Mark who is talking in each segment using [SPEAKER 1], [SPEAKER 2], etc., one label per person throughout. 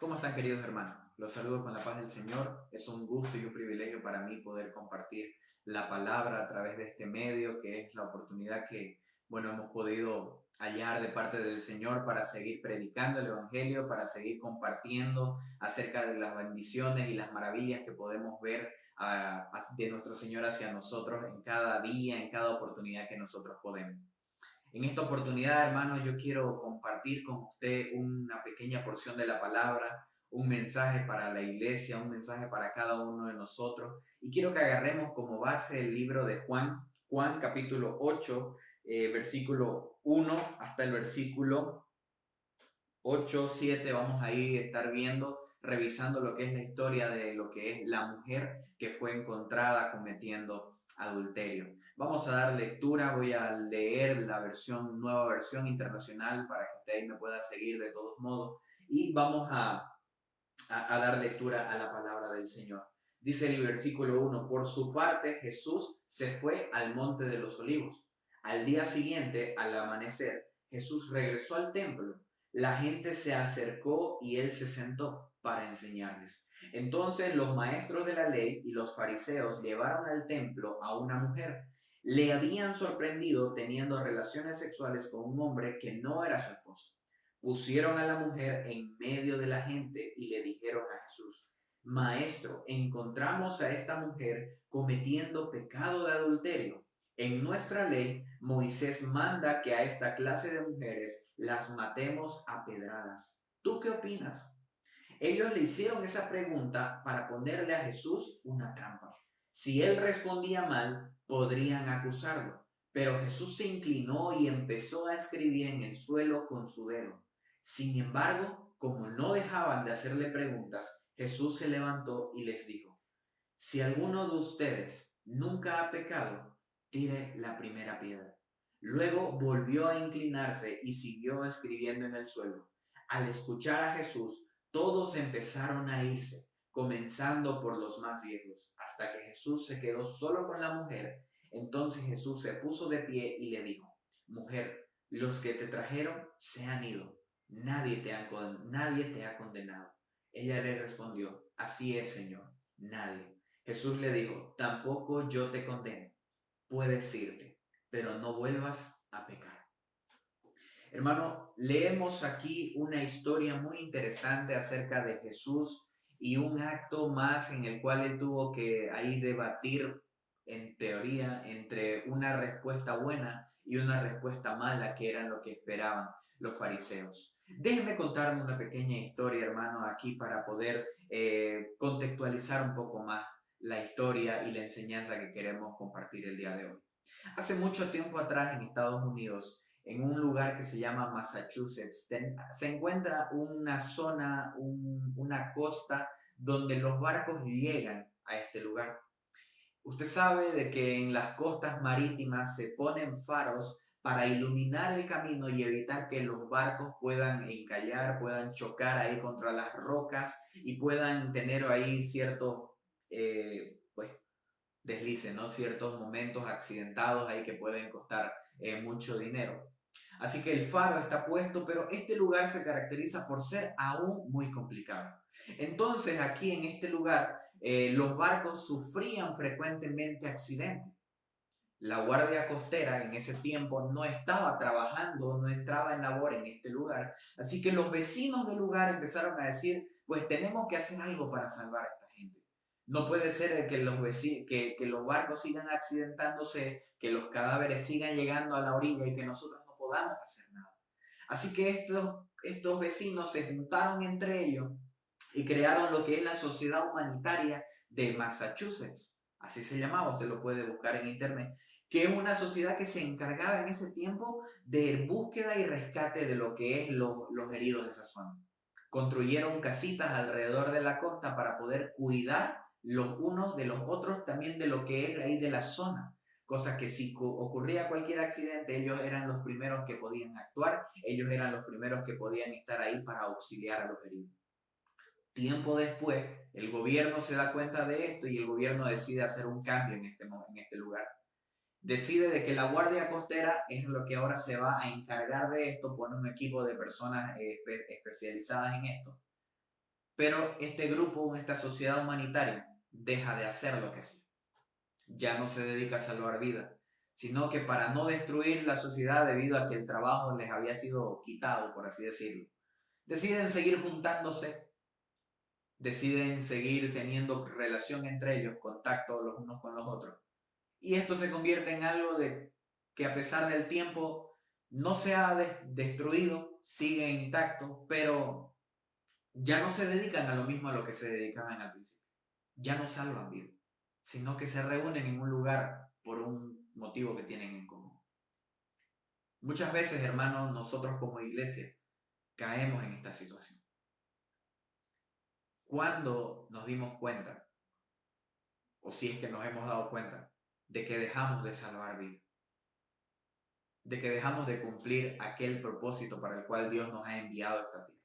[SPEAKER 1] ¿Cómo están, queridos hermanos? Los saludo con la paz del Señor. Es un gusto y un privilegio para mí poder compartir la palabra a través de este medio, que es la oportunidad que, hemos podido hallar de parte del Señor para seguir predicando el Evangelio, para seguir compartiendo acerca de las bendiciones y las maravillas que podemos ver de nuestro Señor hacia nosotros en cada día, en cada oportunidad que nosotros podemos. En esta oportunidad, hermanos, yo quiero compartir con usted una pequeña porción de la palabra, un mensaje para la iglesia, un mensaje para cada uno de nosotros. Y quiero que agarremos como base el libro de Juan capítulo 8, versículo 1 hasta el versículo 8, 7. Vamos a ir a estar viendo, revisando lo que es la historia de lo que es la mujer que fue encontrada cometiendo adulterio. Vamos a dar lectura, voy a leer la nueva versión internacional para que usted ahí me pueda seguir de todos modos y vamos a dar lectura a la palabra del Señor. Dice el versículo 1, por su parte Jesús se fue al monte de los olivos. Al día siguiente, al amanecer, Jesús regresó al templo. La gente se acercó y él se sentó para enseñarles. Entonces los maestros de la ley y los fariseos llevaron al templo a una mujer. Le habían sorprendido teniendo relaciones sexuales con un hombre que no era su esposo. Pusieron a la mujer en medio de la gente y le dijeron a Jesús, Maestro, encontramos a esta mujer cometiendo pecado de adulterio. En nuestra ley, Moisés manda que a esta clase de mujeres las matemos a pedradas. ¿Tú qué opinas? Ellos le hicieron esa pregunta para ponerle a Jesús una trampa. Si él respondía mal, podrían acusarlo. Pero Jesús se inclinó y empezó a escribir en el suelo con su dedo. Sin embargo, como no dejaban de hacerle preguntas, Jesús se levantó y les dijo, si alguno de ustedes nunca ha pecado, tire la primera piedra. Luego volvió a inclinarse y siguió escribiendo en el suelo. Al escuchar a Jesús, todos empezaron a irse, comenzando por los más viejos, hasta que Jesús se quedó solo con la mujer. Entonces Jesús se puso de pie y le dijo, Mujer, los que te trajeron se han ido. Nadie te ha condenado. Ella le respondió, Así es, Señor, nadie. Jesús le dijo, tampoco yo te condeno, puedes irte, pero no vuelvas a pecar. Hermano, leemos aquí una historia muy interesante acerca de Jesús y un acto más en el cual él tuvo que ahí debatir en teoría entre una respuesta buena y una respuesta mala, que eran lo que esperaban los fariseos. Déjenme contarme una pequeña historia, hermano, aquí para poder contextualizar un poco más la historia y la enseñanza que queremos compartir el día de hoy. Hace mucho tiempo atrás en Estados Unidos, en un lugar que se llama Massachusetts, se encuentra una zona, una costa donde los barcos llegan a este lugar. Usted sabe de que en las costas marítimas se ponen faros para iluminar el camino y evitar que los barcos puedan encallar, puedan chocar ahí contra las rocas y puedan tener ahí ciertos, pues, deslices, ¿no? Ciertos momentos accidentados ahí que pueden costar mucho dinero. Así que el faro está puesto, pero este lugar se caracteriza por ser aún muy complicado. Entonces aquí en este lugar los barcos sufrían frecuentemente accidentes. La guardia costera en ese tiempo no estaba trabajando, no entraba en labor en este lugar. Así que los vecinos del lugar empezaron a decir, pues tenemos que hacer algo para salvar a esta gente. No puede ser que que los barcos sigan accidentándose, que los cadáveres sigan llegando a la orilla y que nosotros no podamos hacer nada. Así que estos vecinos se juntaron entre ellos y crearon lo que es la Sociedad Humanitaria de Massachusetts. Así se llamaba, usted lo puede buscar en internet, que es una sociedad que se encargaba en ese tiempo de búsqueda y rescate de lo que es los heridos de esa zona. Construyeron casitas alrededor de la costa para poder cuidar los unos de los otros, también de lo que es ahí de la zona. Cosa que si ocurría cualquier accidente, ellos eran los primeros que podían actuar, ellos eran los primeros que podían estar ahí para auxiliar a los heridos. Tiempo después, el gobierno se da cuenta de esto y el gobierno decide hacer un cambio en este lugar. Decide de que la Guardia Costera es lo que ahora se va a encargar de esto, pone un equipo de personas especializadas en esto. Pero este grupo, esta sociedad humanitaria, deja de hacer lo que hacía. Ya no se dedica a salvar vidas, sino que para no destruir la sociedad debido a que el trabajo les había sido quitado, por así decirlo, deciden seguir juntándose, deciden seguir teniendo relación entre ellos, contacto los unos con los otros. Y esto se convierte en algo de que a pesar del tiempo no se ha destruido, sigue intacto, pero ya no se dedican a lo mismo a lo que se dedicaban al principio. Ya no salvan vida, sino que se reúnen en un lugar por un motivo que tienen en común. Muchas veces, hermanos, nosotros como iglesia caemos en esta situación. Cuando nos dimos cuenta, o si es que nos hemos dado cuenta, de que dejamos de salvar vidas, de que dejamos de cumplir aquel propósito para el cual Dios nos ha enviado a esta tierra.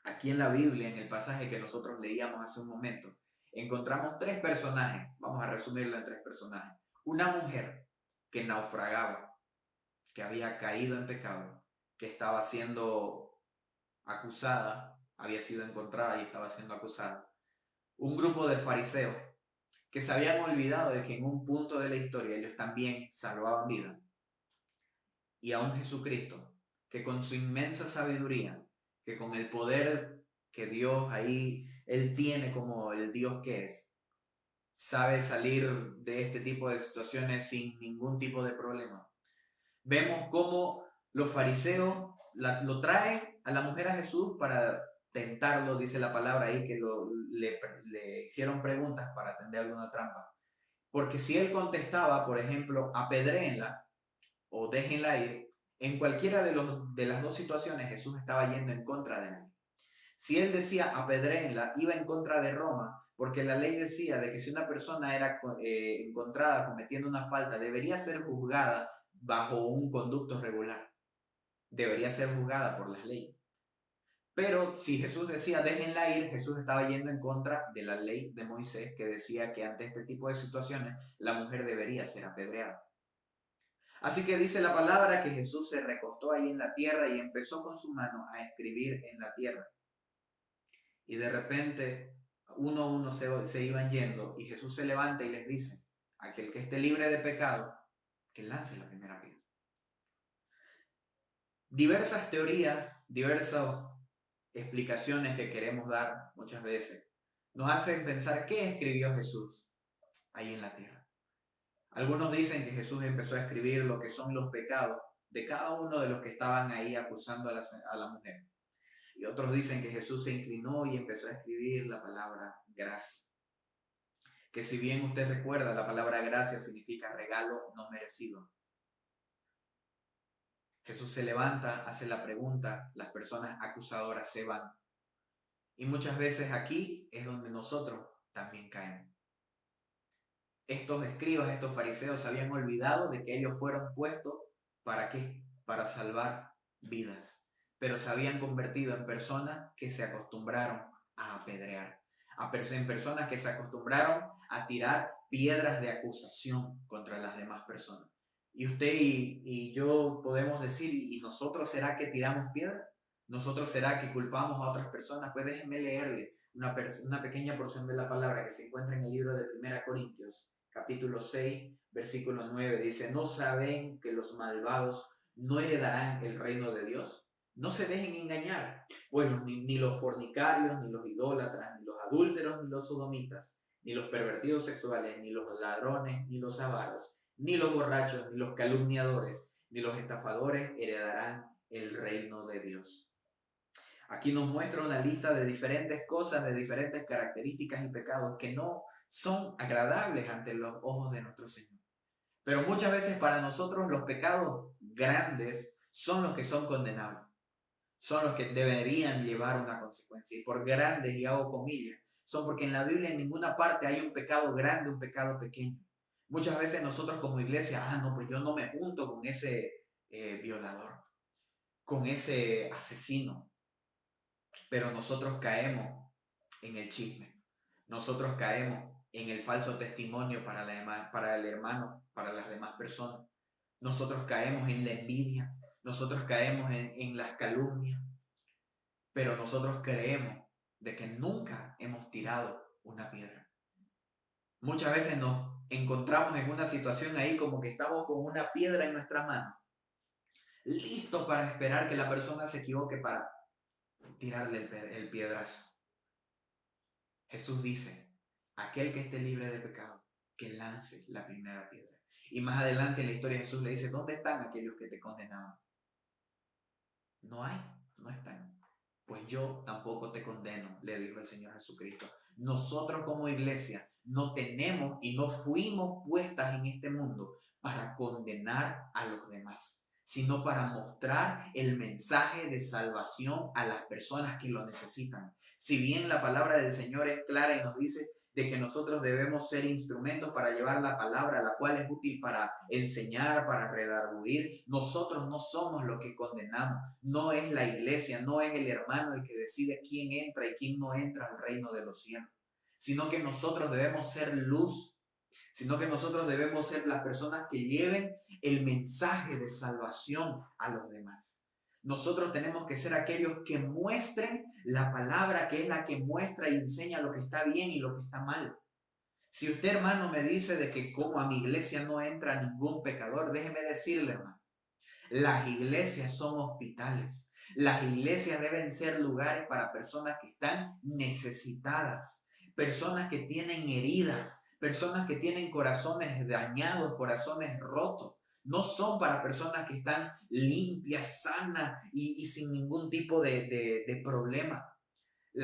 [SPEAKER 1] Aquí en la Biblia, en el pasaje que nosotros leíamos hace un momento, encontramos tres personajes, vamos a resumirlo en tres personajes. Una mujer que naufragaba, que había caído en pecado, que estaba siendo acusada, había sido encontrada y estaba siendo acusada. Un grupo de fariseos que se habían olvidado de que en un punto de la historia ellos también salvaban vidas. Y a un Jesucristo que con su inmensa sabiduría, que con el poder que Dios ahí, Él tiene como el Dios que es, sabe salir de este tipo de situaciones sin ningún tipo de problema. Vemos cómo los fariseos lo traen a la mujer a Jesús para tentarlo, dice la palabra ahí, que le hicieron preguntas para tenderle una trampa. Porque si él contestaba, por ejemplo, apedréenla o déjenla ir, en cualquiera de las dos situaciones Jesús estaba yendo en contra de él. Si él decía apedréenla, iba en contra de Roma, porque la ley decía de que si una persona era encontrada cometiendo una falta, debería ser juzgada bajo un conducto regular. Debería ser juzgada por las leyes. Pero si Jesús decía déjenla ir, Jesús estaba yendo en contra de la ley de Moisés que decía que ante este tipo de situaciones la mujer debería ser apedreada. Así que dice la palabra que Jesús se recostó ahí en la tierra y empezó con su mano a escribir en la tierra. Y de repente uno a uno se iban yendo y Jesús se levanta y les dice, aquel que esté libre de pecado, que lance la primera piedra. Diversas teorías, diversas explicaciones que queremos dar muchas veces nos hacen pensar qué escribió Jesús ahí en la tierra. Algunos dicen que Jesús empezó a escribir lo que son los pecados de cada uno de los que estaban ahí acusando a la mujer. Y otros dicen que Jesús se inclinó y empezó a escribir la palabra gracia. Que si bien usted recuerda, la palabra gracia significa regalo no merecido. Jesús se levanta, hace la pregunta, las personas acusadoras se van. Y muchas veces aquí es donde nosotros también caemos. Estos escribas, estos fariseos se habían olvidado de que ellos fueron puestos ¿para qué? Para salvar vidas. Pero se habían convertido en personas que se acostumbraron a apedrear. En personas que se acostumbraron a tirar piedras de acusación contra las demás personas. Y usted y yo podemos decir, ¿y nosotros será que tiramos piedras? ¿Nosotros será que culpamos a otras personas? Pues déjenme leerle una pequeña porción de la palabra que se encuentra en el libro de 1 Corintios, capítulo 6, versículo 9. Dice, ¿no saben que los malvados no heredarán el reino de Dios? No se dejen engañar, pues ni los fornicarios, ni los idólatras, ni los adúlteros, ni los sodomitas, ni los pervertidos sexuales, ni los ladrones, ni los avaros, ni los borrachos, ni los calumniadores, ni los estafadores heredarán el reino de Dios. Aquí nos muestra una lista de diferentes cosas, de diferentes características y pecados que no son agradables ante los ojos de nuestro Señor. Pero muchas veces para nosotros los pecados grandes son los que son condenables, son los que deberían llevar una consecuencia. Y por grandes, y hago comillas, son porque en la Biblia en ninguna parte hay un pecado grande, un pecado pequeño. Muchas veces nosotros como iglesia, no, pues yo no me junto con ese violador, con ese asesino. Pero nosotros caemos en el chisme, nosotros caemos en el falso testimonio para el hermano, para las demás personas. Nosotros caemos en la envidia, nosotros caemos en las calumnias, pero nosotros creemos de que nunca hemos tirado una piedra. Muchas veces nos encontramos en una situación ahí como que estamos con una piedra en nuestra mano, listos para esperar que la persona se equivoque para tirarle el piedrazo. Jesús dice, aquel que esté libre de pecado, que lance la primera piedra. Y más adelante en la historia Jesús le dice, ¿dónde están aquellos que te condenaban? No hay, no están. Pues yo tampoco te condeno, le dijo el Señor Jesucristo. Nosotros como iglesia no tenemos y no fuimos puestas en este mundo para condenar a los demás, sino para mostrar el mensaje de salvación a las personas que lo necesitan. Si bien la palabra del Señor es clara y nos dice de que nosotros debemos ser instrumentos para llevar la palabra, la cual es útil para enseñar, para redarguir. Nosotros no somos los que condenamos, no es la iglesia, no es el hermano el que decide quién entra y quién no entra al reino de los cielos, sino que nosotros debemos ser luz, sino que nosotros debemos ser las personas que lleven el mensaje de salvación a los demás. Nosotros tenemos que ser aquellos que muestren la palabra, que es la que muestra y enseña lo que está bien y lo que está mal. Si usted, hermano, me dice de que como a mi iglesia no entra ningún pecador, déjeme decirle, hermano, las iglesias son hospitales. Las iglesias deben ser lugares para personas que están necesitadas, personas que tienen heridas, personas que tienen corazones dañados, corazones rotos. No son para personas que están limpias, sanas y sin ningún tipo de problema.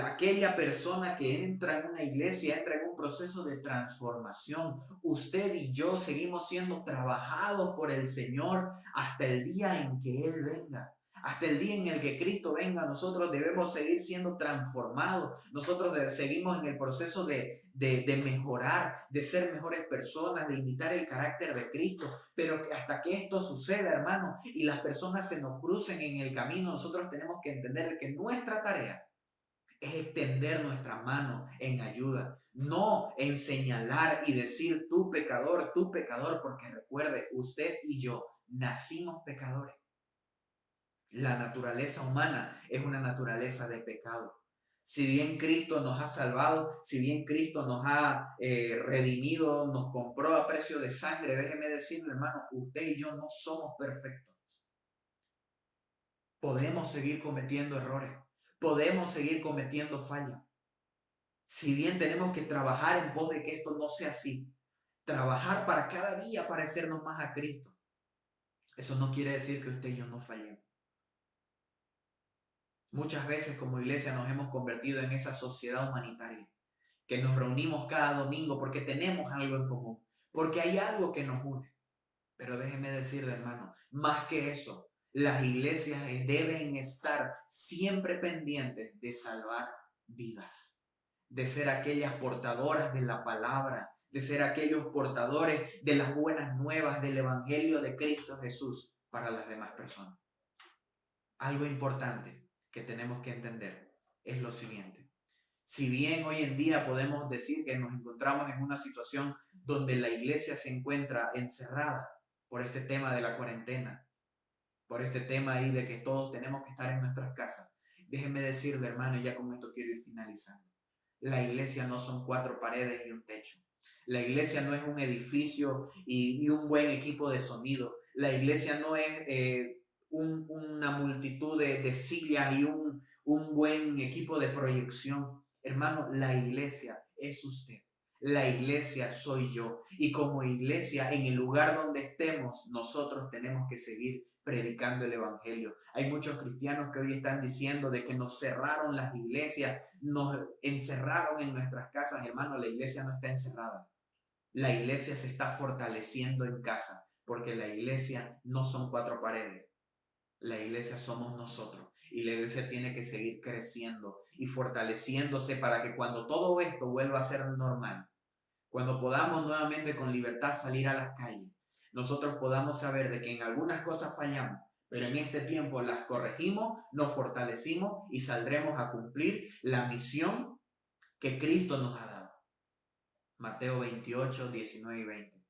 [SPEAKER 1] Aquella persona que entra en una iglesia entra en un proceso de transformación. Usted y yo seguimos siendo trabajados por el Señor hasta el día en que Él venga. Hasta el día en el que Cristo venga, nosotros debemos seguir siendo transformados. Nosotros seguimos en el proceso de mejorar, de ser mejores personas, de imitar el carácter de Cristo. Pero hasta que esto suceda, hermano, y las personas se nos crucen en el camino, nosotros tenemos que entender que nuestra tarea es extender nuestra mano en ayuda, no en señalar y decir tú pecador, porque recuerde, usted y yo nacimos pecadores. La naturaleza humana es una naturaleza de pecado. Si bien Cristo nos ha salvado, si bien Cristo nos ha redimido, nos compró a precio de sangre, déjeme decirle, hermano, usted y yo no somos perfectos. Podemos seguir cometiendo errores, podemos seguir cometiendo fallas. Si bien tenemos que trabajar en pos de que esto no sea así, trabajar para cada día parecernos más a Cristo, eso no quiere decir que usted y yo no fallemos. Muchas veces como iglesia nos hemos convertido en esa sociedad humanitaria, que nos reunimos cada domingo porque tenemos algo en común, porque hay algo que nos une. Pero déjeme decirle, hermano, más que eso, las iglesias deben estar siempre pendientes de salvar vidas, de ser aquellas portadoras de la palabra, de ser aquellos portadores de las buenas nuevas del Evangelio de Cristo Jesús para las demás personas. Algo importante que tenemos que entender es lo siguiente. Si bien hoy en día podemos decir que nos encontramos en una situación donde la iglesia se encuentra encerrada por este tema de la cuarentena, por este tema ahí de que todos tenemos que estar en nuestras casas, déjenme decirle, hermano, y ya con esto quiero ir finalizando. La iglesia no son 4 paredes y un techo. La iglesia no es un edificio y un buen equipo de sonido. La iglesia no es una multitud de sillas y un buen equipo de proyección. Hermano, la iglesia es usted. La iglesia soy yo. Y como iglesia, en el lugar donde estemos, nosotros tenemos que seguir predicando el evangelio. Hay muchos cristianos que hoy están diciendo de que nos cerraron las iglesias, nos encerraron en nuestras casas. Hermano, la iglesia no está encerrada. La iglesia se está fortaleciendo en casa, porque la iglesia no son 4 paredes. La iglesia somos nosotros. Y la iglesia tiene que seguir creciendo y fortaleciéndose para que cuando todo esto vuelva a ser normal, cuando podamos nuevamente con libertad salir a las calles, nosotros podamos saber de que en algunas cosas fallamos, pero en este tiempo las corregimos, nos fortalecimos y saldremos a cumplir la misión que Cristo nos ha dado. Mateo 28, 19 y 20.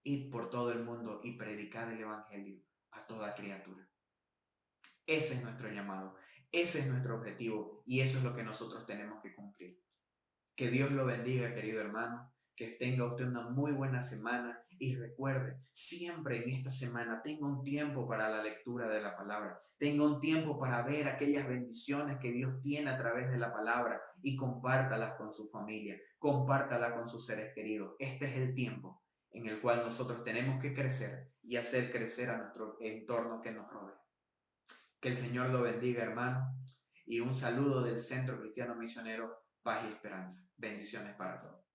[SPEAKER 1] Id por todo el mundo y predicad el evangelio a toda criatura. Ese es nuestro llamado. Ese es nuestro objetivo y eso es lo que nosotros tenemos que cumplir. Que Dios lo bendiga, querido hermano, que tenga usted una muy buena semana y recuerde, siempre en esta semana tenga un tiempo para la lectura de la palabra, tenga un tiempo para ver aquellas bendiciones que Dios tiene a través de la palabra y compártalas con su familia, compártalas con sus seres queridos. Este es el tiempo en el cual nosotros tenemos que crecer y hacer crecer a nuestro entorno que nos rodea. Que el Señor lo bendiga, hermano, y un saludo del Centro Cristiano Misionero Paz y Esperanza. Bendiciones para todos.